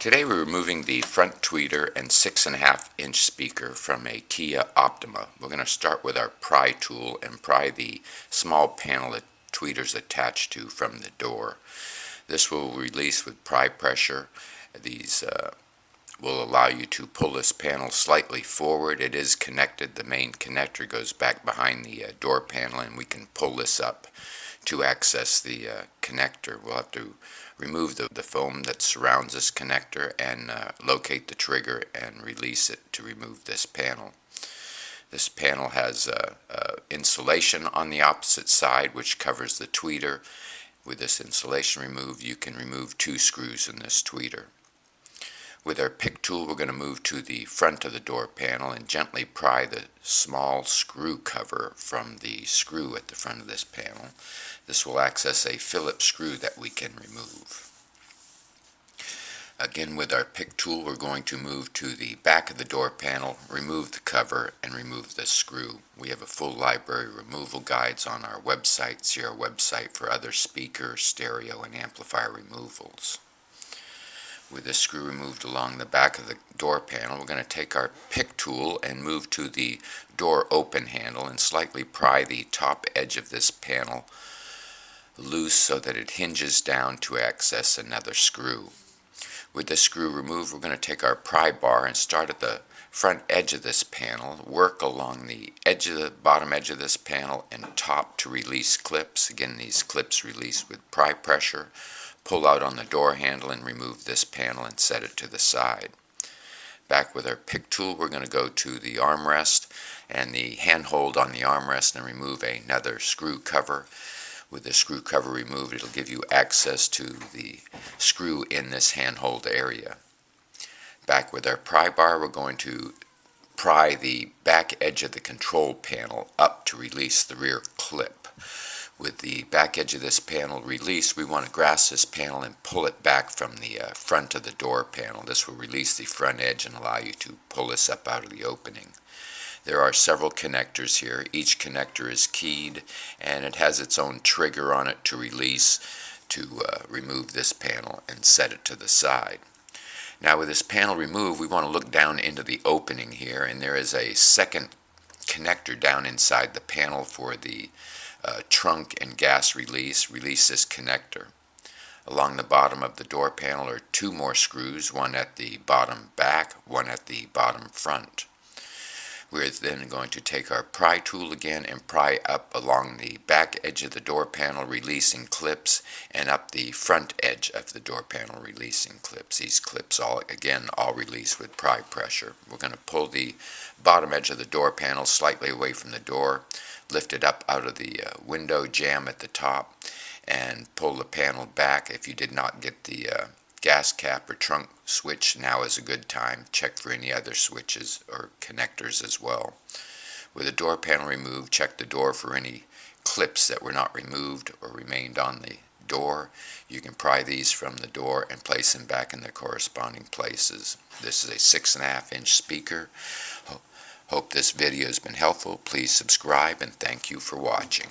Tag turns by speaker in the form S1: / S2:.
S1: Today we're removing the front tweeter and 6.5-inch speaker from a Kia Optima. We're going to start with our pry tool and pry the small panel that tweeter's attached to from the door. This will release with pry pressure. These will allow you to pull this panel slightly forward. It is connected. The main connector goes back behind the door panel, and we can pull this up to access the connector. We'll have to remove the foam that surrounds this connector and locate the trigger and release it to remove this panel. This panel has insulation on the opposite side which covers the tweeter. With this insulation removed, you can remove 2 screws in this tweeter. With our pick tool, we're going to move to the front of the door panel and gently pry the small screw cover from the screw at the front of this panel. This will access a Phillips screw that we can remove. Again, with our pick tool, we're going to move to the back of the door panel, remove the cover, and remove the screw. We have a full library of removal guides on our website. See our website for other speaker, stereo, and amplifier removals. With this screw removed along the back of the door panel, we're going to take our pick tool and move to the door open handle and slightly pry the top edge of this panel loose so that it hinges down to access another screw. With this screw removed, we're going to take our pry bar and start at the front edge of this panel, work along the bottom edge of this panel and top to release clips. Again, these clips release with pry pressure. Pull out on the door handle and remove this panel and set it to the side. Back with our pick tool, we're going to go to the armrest and the handhold on the armrest and remove another screw cover. With the screw cover removed, it'll give you access to the screw in this handhold area. Back with our pry bar, we're going to pry the back edge of the control panel up to release the rear clip. With the back edge of this panel released, we want to grasp this panel and pull it back from the front of the door panel. This will release the front edge and allow you to pull this up out of the opening. There are several connectors here. Each connector is keyed and it has its own trigger on it to release, to remove this panel and set it to the side. Now with this panel removed, we want to look down into the opening here, and there is a second connector down inside the panel for the trunk and gas release. Release this connector. Along the bottom of the door panel are 2 more screws, one at the bottom back, one at the bottom front. We're then going to take our pry tool again and pry up along the back edge of the door panel, releasing clips, and up the front edge of the door panel, releasing clips. These clips all release with pry pressure. We're going to pull the bottom edge of the door panel slightly away from the door, lift it up out of the window jamb at the top, and pull the panel back. If you did not get the gas cap or trunk switch, now is a good time. Check for any other switches or connectors as well. With the door panel removed, check the door for any clips that were not removed or remained on the door. You can pry these from the door and place them back in their corresponding places. This is a 6.5-inch speaker. Hope this video has been helpful. Please subscribe and thank you for watching.